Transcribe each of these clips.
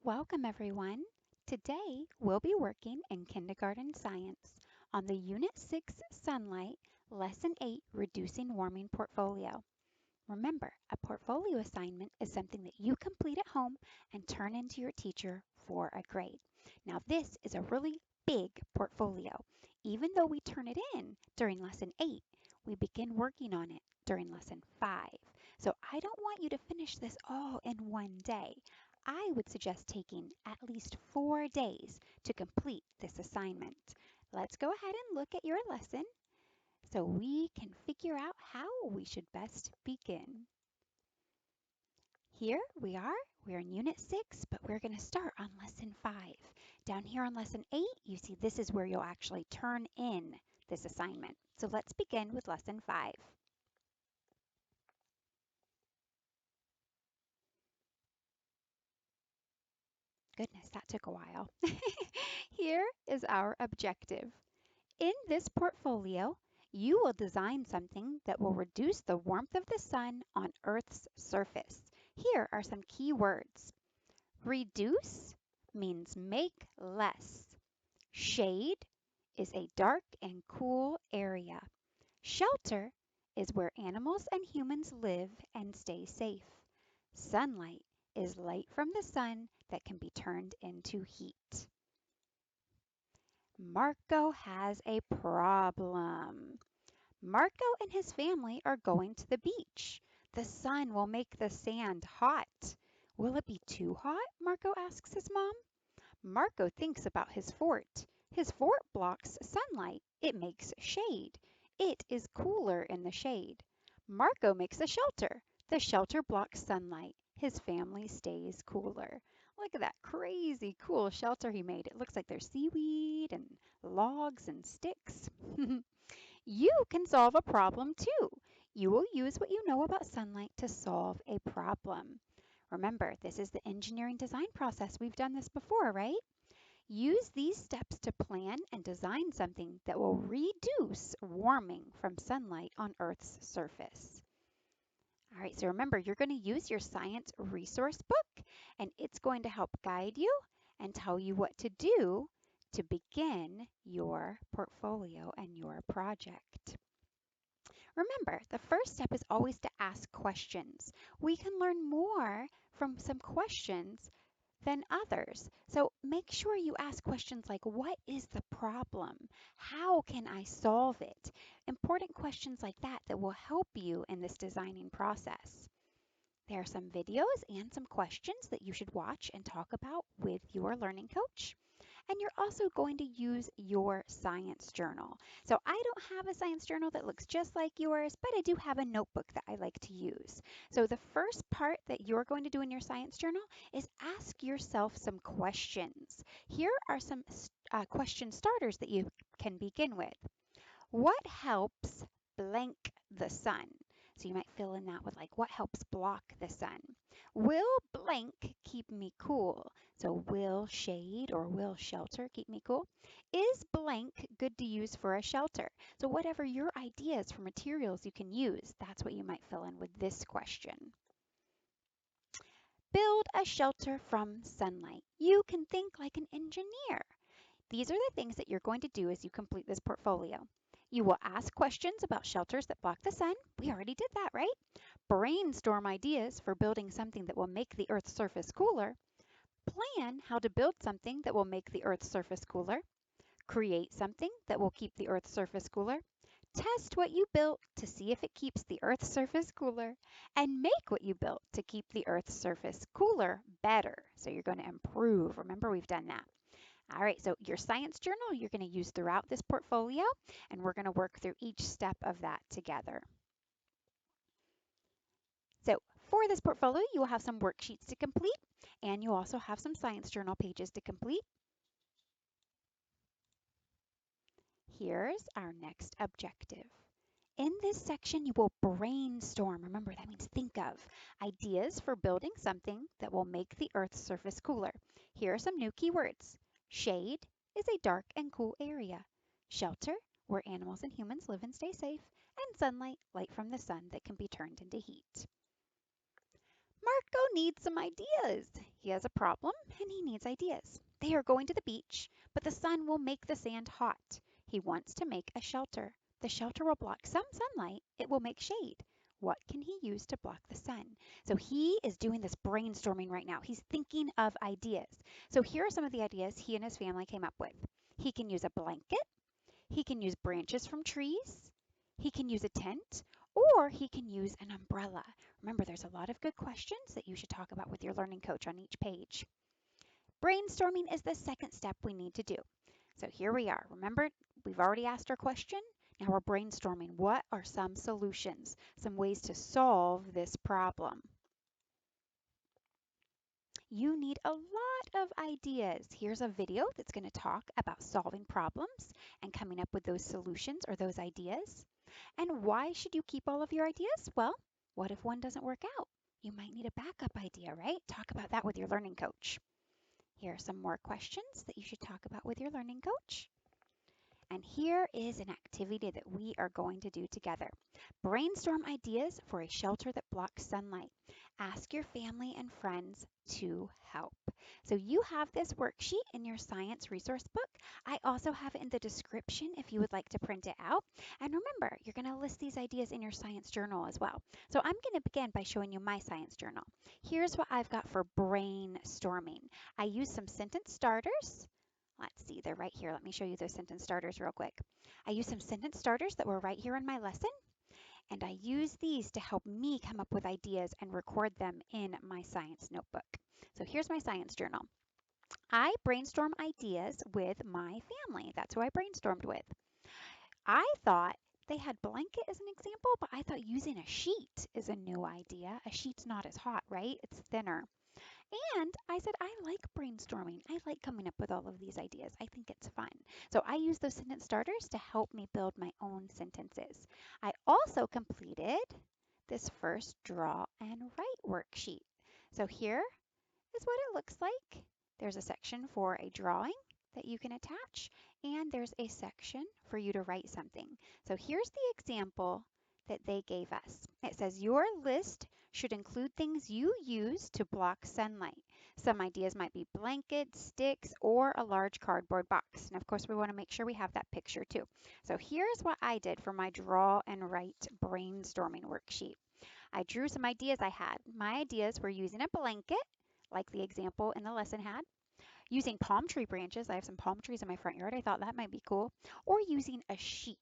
Welcome everyone. Today we'll be working in kindergarten science on the Unit 6 Sunlight, Lesson 8 Reducing Warming Portfolio. Remember, a portfolio assignment is something that you complete at home and turn into your teacher for a grade. Now this is a really big portfolio. Even though we turn it in during Lesson 8, we begin working on it during Lesson 5. So I don't want you to finish this all in one day. I would suggest taking at least 4 days to complete this assignment. Let's go ahead and look at your lesson so we can figure out how we should best begin. Here we are, we're in Unit 6, but we're going to start on Lesson 5. Down here on Lesson 8, you see this is where you'll actually turn in this assignment. So let's begin with Lesson 5. Goodness, that took a while. Here is our objective. In this portfolio, you will design something that will reduce the warmth of the sun on Earth's surface. Here are some key words. Reduce means make less. Shade is a dark and cool area. Shelter is where animals and humans live and stay safe. Sunlight is light from the sun that can be turned into heat. Marco has a problem. Marco and his family are going to the beach. The sun will make the sand hot. Will it be too hot? Marco asks his mom. Marco thinks about his fort. His fort blocks sunlight. It makes shade. It is cooler in the shade. Marco makes a shelter. The shelter blocks sunlight. His family stays cooler. Look at that crazy cool shelter he made. It looks like there's seaweed and logs and sticks. You can solve a problem too. You will use what you know about sunlight to solve a problem. Remember, this is the engineering design process. We've done this before, right? Use these steps to plan and design something that will reduce warming from sunlight on Earth's surface. All right, so remember, you're going to use your science resource book, and it's going to help guide you and tell you what to do to begin your portfolio and your project. Remember, the first step is always to ask questions. We can learn more from some questions than others. So make sure you ask questions like, what is the problem? How can I solve it? Important questions like that will help you in this designing process. There are some videos and some questions that you should watch and talk about with your learning coach. And you're also going to use your science journal. So I don't have a science journal that looks just like yours, but I do have a notebook that I like to use. So the first part that you're going to do in your science journal is ask yourself some questions. Here are some question starters that you can begin with. What helps blank the sun? So you might fill in that with like, what helps block the sun? Will blank keep me cool? So will shade or will shelter keep me cool? Is blank good to use for a shelter? So whatever your ideas for materials you can use, that's what you might fill in with this question. Build a shelter from sunlight. You can think like an engineer. These are the things that you're going to do as you complete this portfolio. You will ask questions about shelters that block the sun. We already did that, right? Brainstorm ideas for building something that will make the Earth's surface cooler. Plan how to build something that will make the Earth's surface cooler. Create something that will keep the Earth's surface cooler. Test what you built to see if it keeps the Earth's surface cooler. And make what you built to keep the Earth's surface cooler better. So you're going to improve. Remember, we've done that. All right, so your science journal you're going to use throughout this portfolio, and we're going to work through each step of that together. So for this portfolio, you will have some worksheets to complete, and you also have some science journal pages to complete. Here's our next objective. In this section, you will brainstorm. Remember, that means think of ideas for building something that will make the Earth's surface cooler. Here are some new keywords. Shade is a dark and cool area. Shelter, where animals and humans live and stay safe. And sunlight, light from the sun that can be turned into heat. Marco needs some ideas. He has a problem and he needs ideas. They are going to the beach, but the sun will make the sand hot. He wants to make a shelter. The shelter will block some sunlight. It will make shade. What can he use to block the sun? So he is doing this brainstorming right now. He's thinking of ideas. So here are some of the ideas he and his family came up with. He can use a blanket. He can use branches from trees. He can use a tent, or he can use an umbrella. Remember, there's a lot of good questions that you should talk about with your learning coach on each page. Brainstorming is the second step we need to do. So here we are. Remember, we've already asked our question. Now we're brainstorming. What are some solutions, some ways to solve this problem? You need a lot of ideas. Here's a video that's going to talk about solving problems and coming up with those solutions or those ideas. And why should you keep all of your ideas? Well, what if one doesn't work out? You might need a backup idea, right? Talk about that with your learning coach. Here are some more questions that you should talk about with your learning coach. And here is an activity that we are going to do together. Brainstorm ideas for a shelter that blocks sunlight. Ask your family and friends to help. So you have this worksheet in your science resource book. I also have it in the description if you would like to print it out. And remember, you're going to list these ideas in your science journal as well. So I'm going to begin by showing you my science journal. Here's what I've got for brainstorming. I use some sentence starters. Let's see, they're right here. Let me show you those sentence starters real quick. I used some sentence starters that were right here in my lesson, and I use these to help me come up with ideas and record them in my science notebook. So here's my science journal. I brainstorm ideas with my family. That's who I brainstormed with. I thought they had blanket as an example, but I thought using a sheet is a new idea. A sheet's not as hot, right? It's thinner. And I said, I like brainstorming. I like coming up with all of these ideas. I think it's fun. So I use those sentence starters to help me build my own sentences. I also completed this first draw and write worksheet. So here is what it looks like. There's a section for a drawing that you can attach, and there's a section for you to write something. So here's the example that they gave us. It says your list should include things you use to block sunlight. Some ideas might be blankets, sticks, or a large cardboard box. And of course, we want to make sure we have that picture too. So here's what I did for my draw and write brainstorming worksheet. I drew some ideas I had. My ideas were using a blanket, like the example in the lesson had, using palm tree branches. I have some palm trees in my front yard. I thought that might be cool. Or using a sheet.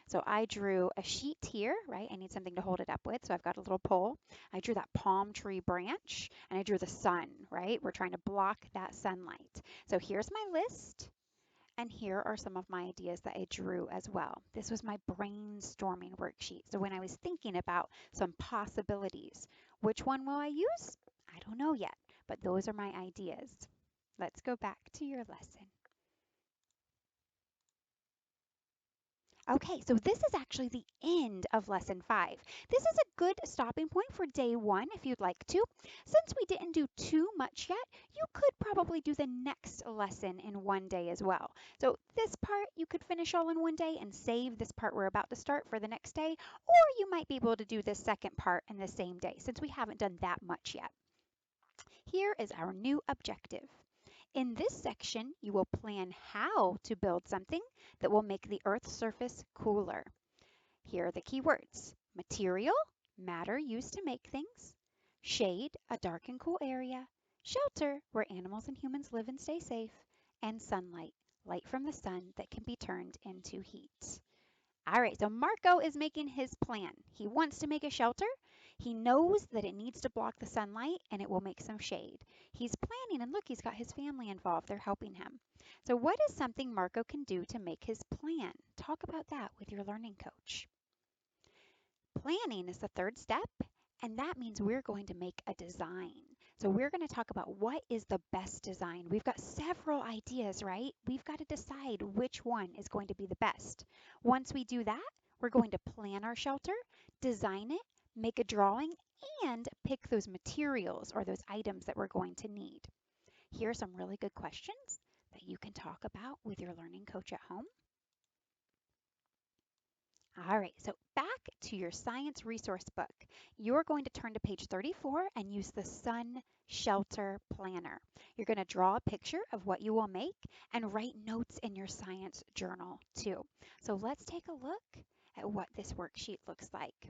So I drew a sheet here, right? I need something to hold it up with. So I've got a little pole. I drew that palm tree branch and I drew the sun, right? We're trying to block that sunlight. So here's my list. And here are some of my ideas that I drew as well. This was my brainstorming worksheet. So when I was thinking about some possibilities, which one will I use? I don't know yet, but those are my ideas. Let's go back to your lesson. Okay, so this is actually the end of lesson 5. This is a good stopping point for day 1 if you'd like to. Since we didn't do too much yet, you could probably do the next lesson in one day as well. So this part you could finish all in one day and save this part we're about to start for the next day, or you might be able to do the second part in the same day since we haven't done that much yet. Here is our new objective. In this section, you will plan how to build something that will make the Earth's surface cooler. Here are the key words: material, matter used to make things; shade, a dark and cool area; shelter, where animals and humans live and stay safe; and sunlight, light from the sun that can be turned into heat. All right, so Marco is making his plan. He wants to make a shelter. He knows that it needs to block the sunlight and it will make some shade. He's planning, and look, he's got his family involved. They're helping him. So what is something Marco can do to make his plan? Talk about that with your learning coach. Planning is the third step, and that means we're going to make a design. So we're going to talk about what is the best design. We've got several ideas, right? We've got to decide which one is going to be the best. Once we do that, we're going to plan our shelter, design it, make a drawing, and pick those materials or those items that we're going to need. Here are some really good questions that you can talk about with your learning coach at home. All right, so back to your science resource book. You're going to turn to page 34 and use the Sun Shelter Planner. You're going to draw a picture of what you will make and write notes in your science journal too. So let's take a look at what this worksheet looks like.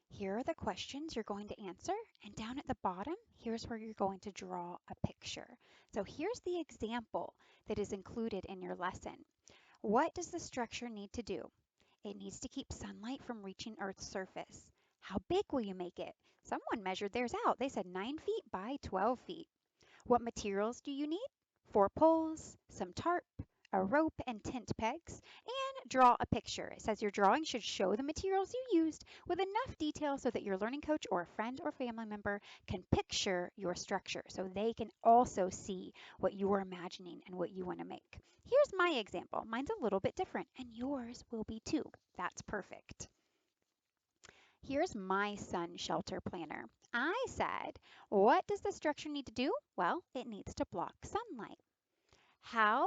Here are the questions you're going to answer, and down at the bottom, here's where you're going to draw a picture. So here's the example that is included in your lesson. What does the structure need to do? It needs to keep sunlight from reaching Earth's surface. How big will you make it? Someone measured theirs out. They said 9 feet by 12 feet. What materials do you need? 4 poles, some tarp, a rope and tent pegs, and draw a picture. It says your drawing should show the materials you used with enough detail so that your learning coach or a friend or family member can picture your structure so they can also see what you are imagining and what you want to make. Here's my example. Mine's a little bit different and yours will be too. That's perfect. Here's my sun shelter planner. I said, what does the structure need to do? Well, it needs to block sunlight. How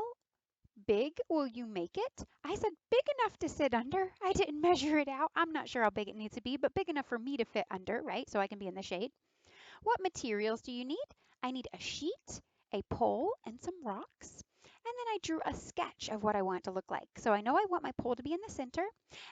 big will you make it? I said big enough to sit under. I didn't measure it out. I'm not sure how big it needs to be, but big enough for me to fit under, right? So I can be in the shade. What materials do you need? I need a sheet, a pole, and some rocks. And then I drew a sketch of what I want it to look like. So I know I want my pole to be in the center,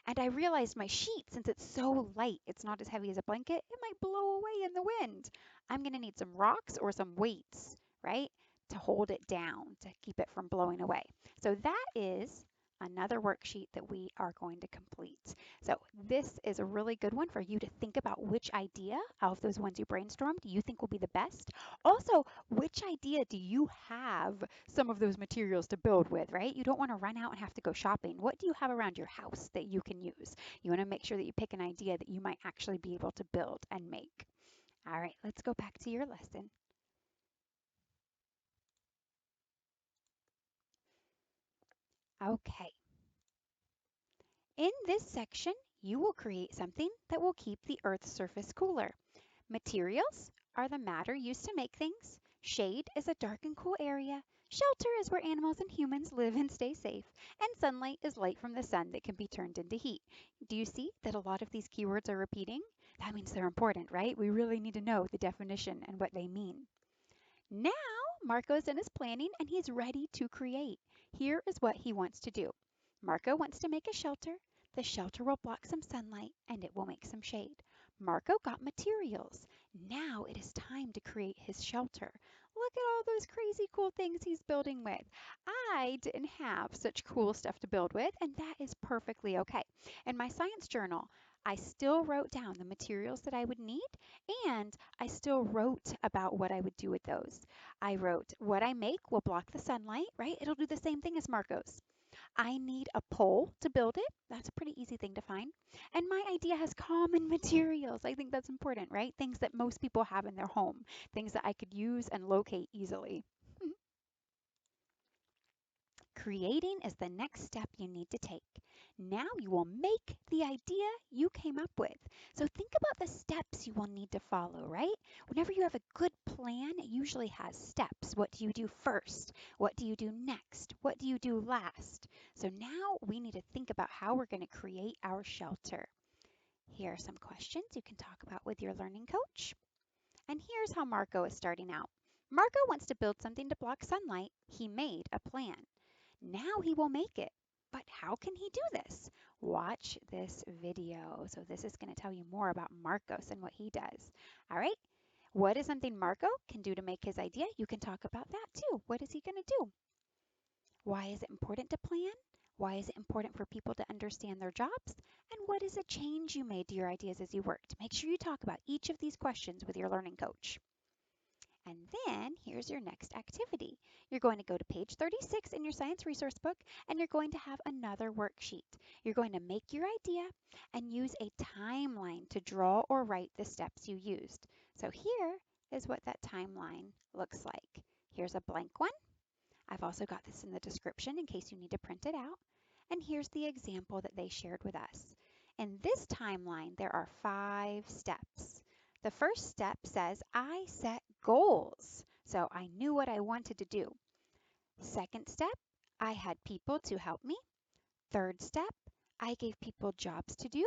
and I realized my sheet, since it's so light, it's not as heavy as a blanket, it might blow away in the wind. I'm going to need some rocks or some weights, right, to hold it down, to keep it from blowing away. So that is another worksheet that we are going to complete. So this is a really good one for you to think about which idea of those ones you brainstormed you think will be the best. Also, which idea do you have some of those materials to build with, right? You don't want to run out and have to go shopping. What do you have around your house that you can use? You want to make sure that you pick an idea that you might actually be able to build and make. All right, let's go back to your lesson. Okay. In this section, you will create something that will keep the Earth's surface cooler. Materials are the matter used to make things. Shade is a dark and cool area. Shelter is where animals and humans live and stay safe. And sunlight is light from the sun that can be turned into heat. Do you see that a lot of these keywords are repeating? That means they're important, right? We really need to know the definition and what they mean. Now, Marco's in his planning and he's ready to create. Here is what he wants to do. Marco wants to make a shelter. The shelter will block some sunlight and it will make some shade. Marco got materials. Now it is time to create his shelter. Look at all those crazy cool things he's building with. I didn't have such cool stuff to build with, and that is perfectly okay. In my science journal, I still wrote down the materials that I would need, and I still wrote about what I would do with those. I wrote what I make will block the sunlight, right? It'll do the same thing as Marco's. I need a pole to build it. That's a pretty easy thing to find. And my idea has common materials. I think that's important, right? Things that most people have in their home, things that I could use and locate easily. Creating is the next step you need to take. Now you will make the idea you came up with. So think about the steps you will need to follow, right? Whenever you have a good plan, it usually has steps. What do you do first? What do you do next? What do you do last? So now we need to think about how we're going to create our shelter. Here are some questions you can talk about with your learning coach. And here's how Marco is starting out. Marco wants to build something to block sunlight. He made a plan. Now he will make it. But how can he do this? Watch this video. So this is going to tell you more about Marcos and what he does. All right. What is something Marco can do to make his idea? You can talk about that too. What is he going to do? Why is it important to plan? Why is it important for people to understand their jobs? And what is a change you made to your ideas as you worked? Make sure you talk about each of these questions with your learning coach. And then here's your next activity. You're going to go to page 36 in your science resource book and you're going to have another worksheet. You're going to make your idea and use a timeline to draw or write the steps you used. So here is what that timeline looks like. Here's a blank one. I've also got this in the description in case you need to print it out. And here's the example that they shared with us. In this timeline, there are 5 steps. The first step says I set goals. So I knew what I wanted to do. Second step, I had people to help me. Third step, I gave people jobs to do.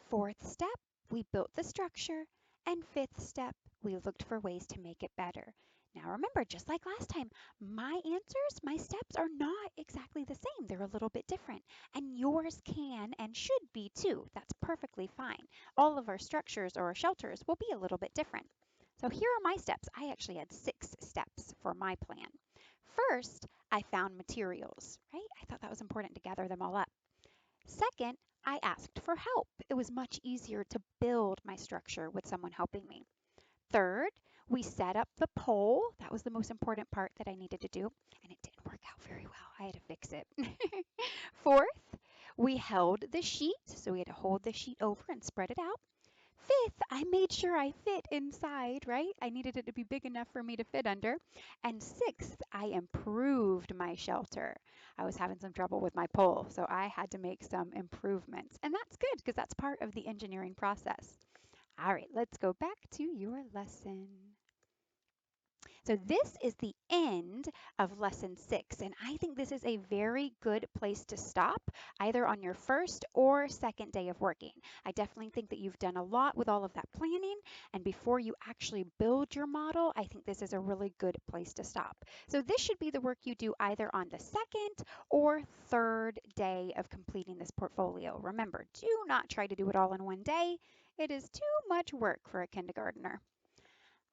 Fourth step, we built the structure. And fifth step, we looked for ways to make it better. Now remember, just like last time, my answers, my steps are not exactly the same. They're a little bit different. And yours can and should be too. That's perfectly fine. All of our structures or our shelters will be a little bit different. So here are my steps. I actually had 6 steps for my plan. First, I found materials, right? I thought that was important to gather them all up. Second, I asked for help. It was much easier to build my structure with someone helping me. Third, we set up the pole. That was the most important part that I needed to do, and it didn't work out very well. I had to fix it. Fourth, we held the sheet, so we had to hold the sheet over and spread it out. Fifth, I made sure I fit inside, right? I needed it to be big enough for me to fit under. And sixth, I improved my shelter. I was having some trouble with my pole, so I had to make some improvements. And that's good because that's part of the engineering process. All right, let's go back to your lesson. So this is the end of lesson 6, and I think this is a very good place to stop, either on your first or second day of working. I definitely think that you've done a lot with all of that planning, and before you actually build your model, I think this is a really good place to stop. So this should be the work you do either on the second or third day of completing this portfolio. Remember, do not try to do it all in one day. It is too much work for a kindergartner.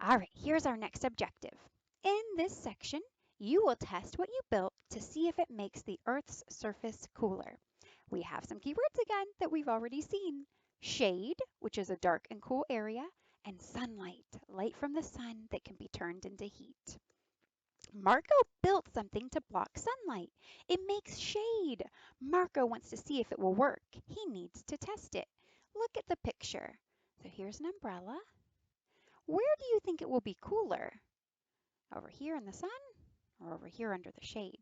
All right, here's our next objective. In this section, you will test what you built to see if it makes the Earth's surface cooler. We have some keywords again that we've already seen. Shade, which is a dark and cool area, and sunlight, light from the sun that can be turned into heat. Marco built something to block sunlight. It makes shade. Marco wants to see if it will work. He needs to test it. Look at the picture. So here's an umbrella. Where do you think it will be cooler? Over here in the sun or over here under the shade?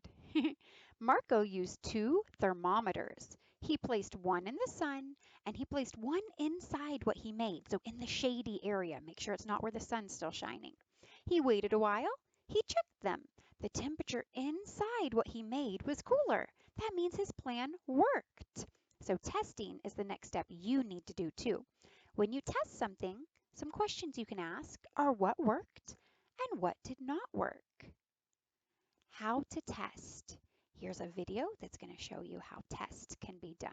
Marco used 2 thermometers. He placed one in the sun and he placed one inside what he made, so in the shady area. Make sure it's not where the sun's still shining. He waited a while. He checked them. The temperature inside what he made was cooler. That means his plan worked. So testing is the next step you need to do too. When you test something, some questions you can ask are what worked and what did not work. How to test. Here's a video that's going to show you how tests can be done.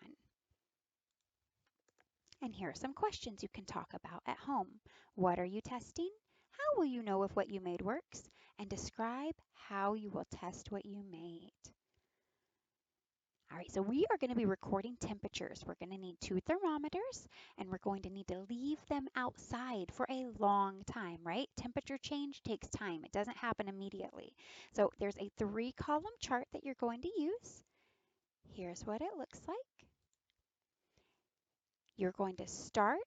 And here are some questions you can talk about at home. What are you testing? How will you know if what you made works? And describe how you will test what you made. All right, so we are going to be recording temperatures. We're going to need 2 thermometers, and we're going to need to leave them outside for a long time, right? Temperature change takes time. It doesn't happen immediately. So there's a 3-column chart that you're going to use. Here's what it looks like. You're going to start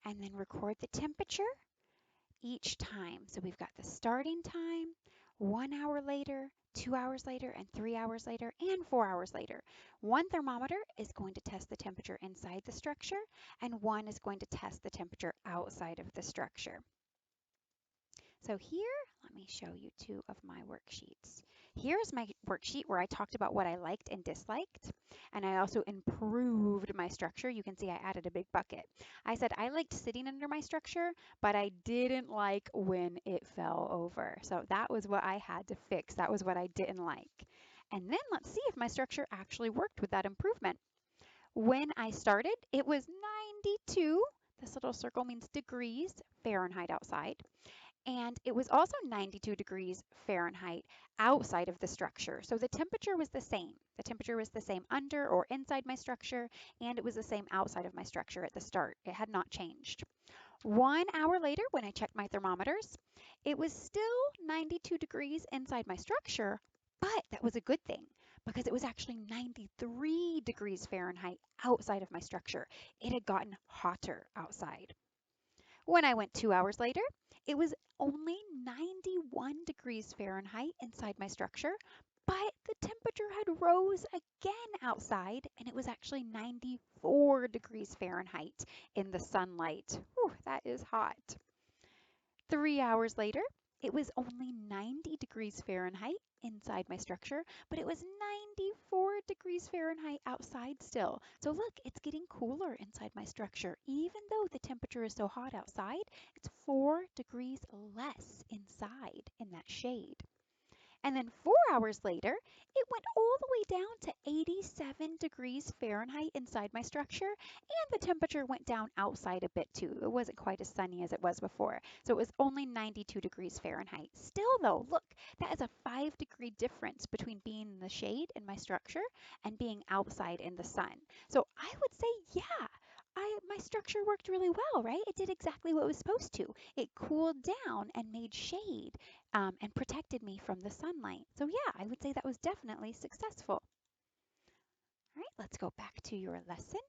and then record the temperature each time. So we've got the starting time, 1 hour later, 2 hours later, and 3 hours later, and 4 hours later. One thermometer is going to test the temperature inside the structure, and one is going to test the temperature outside of the structure. So here, let me show you 2 of my worksheets. Here's my worksheet where I talked about what I liked and disliked, and I also improved my structure. You can see I added a big bucket. I said I liked sitting under my structure, but I didn't like when it fell over. So that was what I had to fix. That was what I didn't like. And then let's see if my structure actually worked with that improvement. When I started, it was 92. This little circle means degrees Fahrenheit outside. And it was also 92 degrees Fahrenheit outside of the structure. So the temperature was the same. The temperature was the same under or inside my structure, and it was the same outside of my structure at the start. It had not changed. 1 hour later, when I checked my thermometers, it was still 92 degrees inside my structure, but that was a good thing because it was actually 93 degrees Fahrenheit outside of my structure. It had gotten hotter outside. When I went 2 hours later, it was only 91 degrees Fahrenheit inside my structure, but the temperature had rose again outside and it was actually 94 degrees Fahrenheit in the sunlight. Whew, that is hot. 3 hours later, It was only 90 degrees Fahrenheit inside my structure, but it was 94 degrees Fahrenheit outside still. So look, it's getting cooler inside my structure. Even though the temperature is so hot outside, it's 4 degrees less inside in that shade. And then 4 hours later, it went all the way down to 87 degrees Fahrenheit inside my structure, and the temperature went down outside a bit too. It wasn't quite as sunny as it was before, so it was only 92 degrees Fahrenheit. Still though, look, that is a 5-degree difference between being in the shade in my structure and being outside in the sun. So I would say, yeah, my structure worked really well, right? It did exactly what it was supposed to. It cooled down and made shade and protected me from the sunlight. So yeah, I would say that was definitely successful. All right, let's go back to your lesson.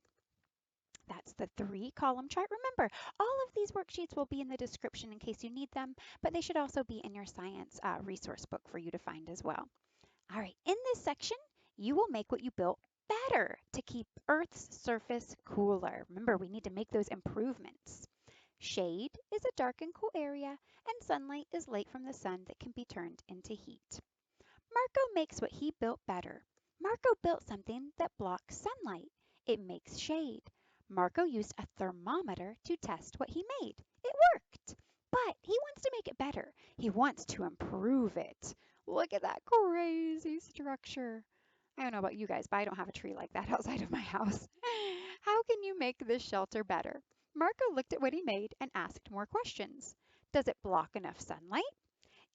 That's the 3-column chart. Remember, all of these worksheets will be in the description in case you need them, but they should also be in your science resource book for you to find as well. All right, in this section, you will make what you built better to keep Earth's surface cooler. Remember, we need to make those improvements. Shade is a dark and cool area, and sunlight is light from the sun that can be turned into heat. Marco makes what he built better. Marco built something that blocks sunlight. It makes shade. Marco used a thermometer to test what he made. It worked. But he wants to make it better. He wants to improve it. Look at that crazy structure. I don't know about you guys, but I don't have a tree like that outside of my house. How can you make this shelter better? Marco looked at what he made and asked more questions. Does it block enough sunlight?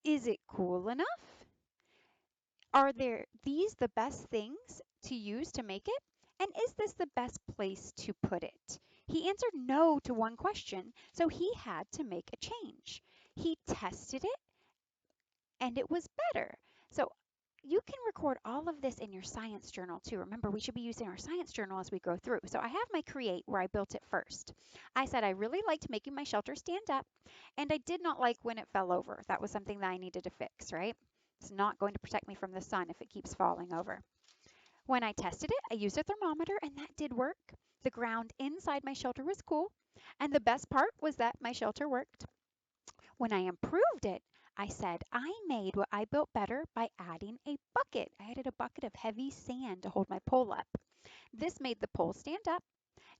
Is it cool enough? Are these the best things to use to make it? And is this the best place to put it? He answered no to one question, so he had to make a change. He tested it and it was better. So you can record all of this in your science journal too. Remember, we should be using our science journal as we go through. So I have my create where I built it first. I said I really liked making my shelter stand up, and I did not like when it fell over. That was something that I needed to fix, right? It's not going to protect me from the sun if it keeps falling over. When I tested it, I used a thermometer and that did work. The ground inside my shelter was cool, and the best part was that my shelter worked. When I improved it, I said I made what I built better by adding a bucket. I added a bucket of heavy sand to hold my pole up. This made the pole stand up.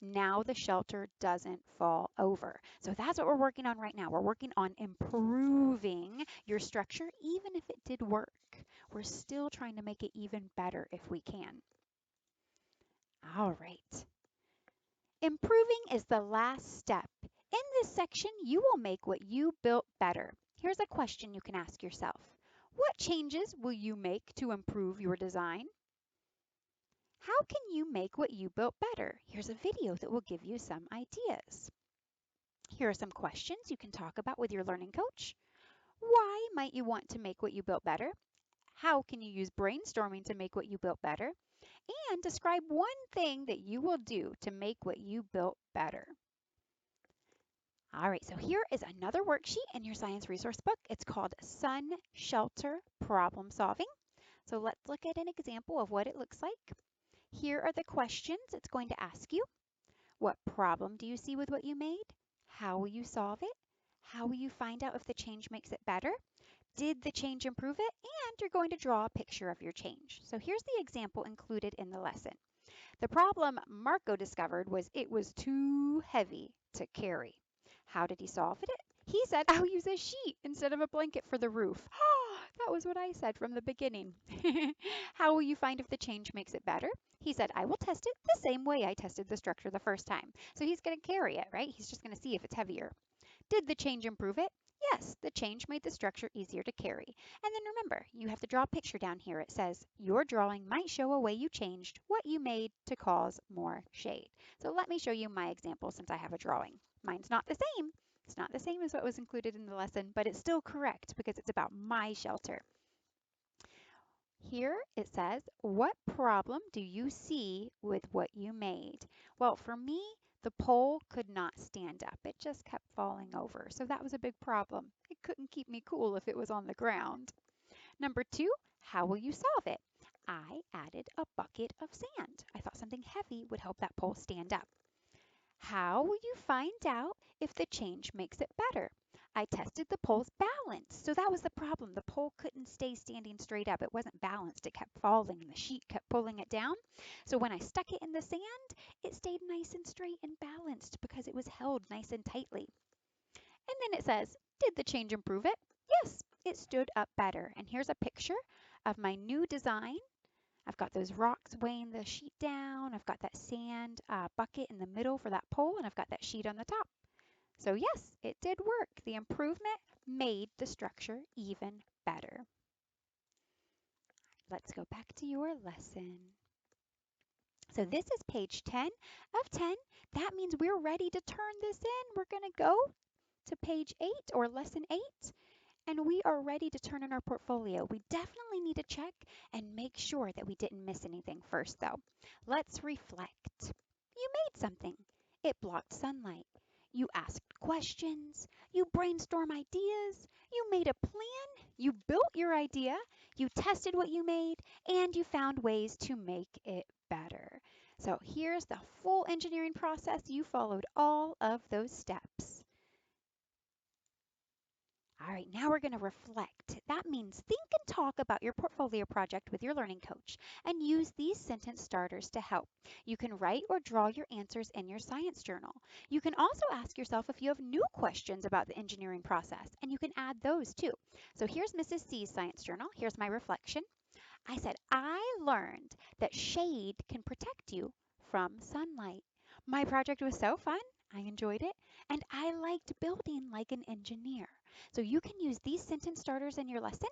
Now the shelter doesn't fall over. So that's what we're working on right now. We're working on improving your structure, even if it did work. We're still trying to make it even better if we can. All right. Improving is the last step. In this section, you will make what you built better. Here's a question you can ask yourself. What changes will you make to improve your design? How can you make what you built better? Here's a video that will give you some ideas. Here are some questions you can talk about with your learning coach. Why might you want to make what you built better? How can you use brainstorming to make what you built better? And describe one thing that you will do to make what you built better. All right, so here is another worksheet in your science resource book. It's called Sun Shelter Problem Solving. So let's look at an example of what it looks like. Here are the questions it's going to ask you. What problem do you see with what you made? How will you solve it? How will you find out if the change makes it better? Did the change improve it? And you're going to draw a picture of your change. So here's the example included in the lesson. The problem Marco discovered was it was too heavy to carry. How did he solve it? He said, I'll use a sheet instead of a blanket for the roof. That was what I said from the beginning. How will you find if the change makes it better? He said, I will test it the same way I tested the structure the first time. So he's going to carry it, right? He's just going to see if it's heavier. Did the change improve it? Yes, the change made the structure easier to carry. And then remember, you have to draw a picture down here. It says, your drawing might show a way you changed what you made to cause more shade. So let me show you my example since I have a drawing. Mine's not the same. It's not the same as what was included in the lesson, but it's still correct because it's about my shelter. Here it says, what problem do you see with what you made? Well, for me, the pole could not stand up. It just kept falling over. So that was a big problem. It couldn't keep me cool if it was on the ground. Number 2, how will you solve it? I added a bucket of sand. I thought something heavy would help that pole stand up. How will you find out if the change makes it better. I tested the pole's balance. So that was the problem. The pole couldn't stay standing straight up. It wasn't balanced. It kept falling and the sheet kept pulling it down. So when I stuck it in the sand, it stayed nice and straight and balanced because it was held nice and tightly. And then it says, did the change improve it? Yes, it stood up better. And here's a picture of my new design. I've got those rocks weighing the sheet down. I've got that sand bucket in the middle for that pole, and I've got that sheet on the top. So yes, it did work. The improvement made the structure even better. Let's go back to your lesson. So this is page 10 of 10. That means we're ready to turn this in. We're going to go to page 8 or lesson 8. And we are ready to turn in our portfolio. We definitely need to check and make sure that we didn't miss anything first, though. Let's reflect. You made something. It blocked sunlight. You asked questions. You brainstormed ideas. You made a plan. You built your idea. You tested what you made, and you found ways to make it better. So here's the full engineering process. You followed all of those steps. All right, now we're going to reflect. That means think and talk about your portfolio project with your learning coach and use these sentence starters to help. You can write or draw your answers in your science journal. You can also ask yourself if you have new questions about the engineering process, and you can add those too. So here's Mrs. C's science journal. Here's my reflection. I said, I learned that shade can protect you from sunlight. My project was so fun. I enjoyed it, and I liked building like an engineer. So you can use these sentence starters in your lesson,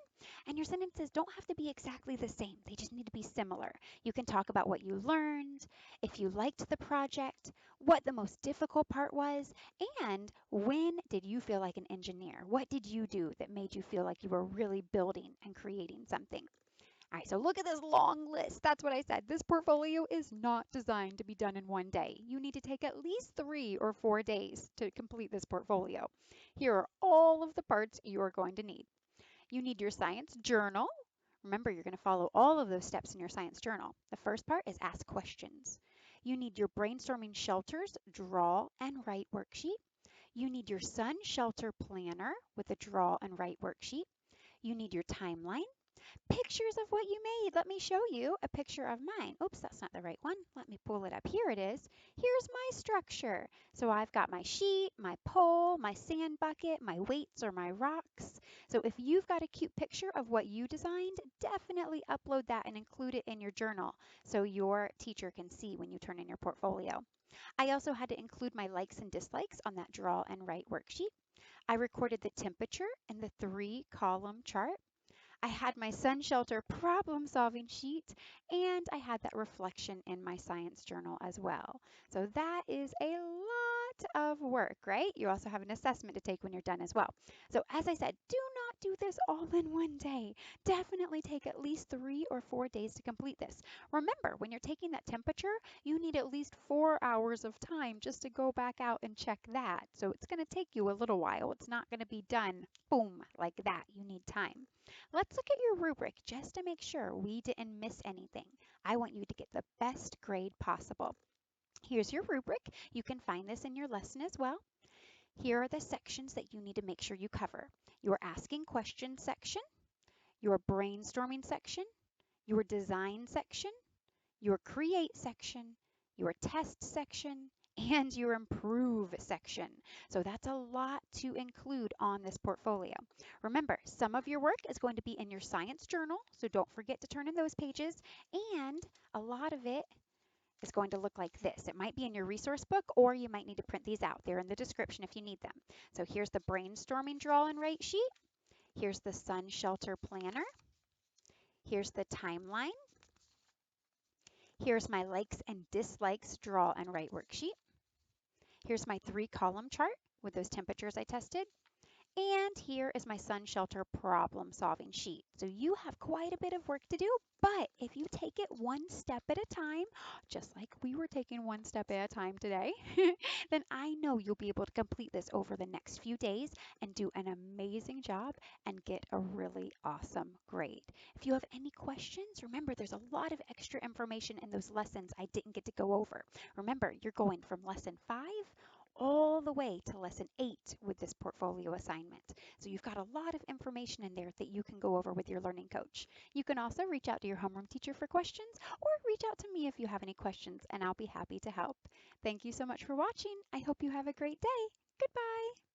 and your sentences don't have to be exactly the same. They just need to be similar. You can talk about what you learned, if you liked the project, what the most difficult part was, and when did you feel like an engineer? What did you do that made you feel like you were really building and creating something? All right, so look at this long list. That's what I said. This portfolio is not designed to be done in one day. You need to take at least 3 or 4 days to complete this portfolio. Here are all of the parts you are going to need. You need your science journal. Remember, you're going to follow all of those steps in your science journal. The first part is ask questions. You need your brainstorming shelters, draw and write worksheet. You need your sun shelter planner with a draw and write worksheet. You need your timeline, pictures of what you made. Let me show you a picture of mine. Oops, that's not the right one. Let me pull it up. Here it is. Here's my structure. So I've got my sheet, my pole, my sand bucket, my weights or my rocks. So if you've got a cute picture of what you designed, definitely upload that and include it in your journal so your teacher can see when you turn in your portfolio. I also had to include my likes and dislikes on that draw and write worksheet. I recorded the temperature in the 3-column chart. I had my sun shelter problem solving sheet, and I had that reflection in my science journal as well. So that is a lot of work, right? You also have an assessment to take when you're done as well. So as I said, do not do this all in one day. Definitely take at least 3 or 4 days to complete this. Remember, when you're taking that temperature, you need at least 4 hours of time just to go back out and check that. So it's going to take you a little while. It's not going to be done, boom, like that. You need time. Let's look at your rubric just to make sure we didn't miss anything. I want you to get the best grade possible. Here's your rubric. You can find this in your lesson as well. Here are the sections that you need to make sure you cover. Your asking questions section, your brainstorming section, your design section, your create section, your test section, and your improve section. So that's a lot to include on this portfolio. Remember, some of your work is going to be in your science journal, so don't forget to turn in those pages, and a lot of it is going to look like this. It might be in your resource book, or you might need to print these out. They're in the description if you need them. So here's the brainstorming draw and write sheet. Here's the sun shelter planner. Here's the timeline. Here's my likes and dislikes draw and write worksheet. Here's my 3-column chart with those temperatures I tested. And here is my sun shelter problem solving sheet. So you have quite a bit of work to do, but if you take it one step at a time, just like we were taking one step at a time today, then I know you'll be able to complete this over the next few days and do an amazing job and get a really awesome grade. If you have any questions, remember there's a lot of extra information in those lessons I didn't get to go over. Remember, you're going from lesson 5 all the way to lesson 8 with this portfolio assignment. So you've got a lot of information in there that you can go over with your learning coach. You can also reach out to your homeroom teacher for questions or reach out to me if you have any questions and I'll be happy to help. Thank you so much for watching. I hope you have a great day. Goodbye.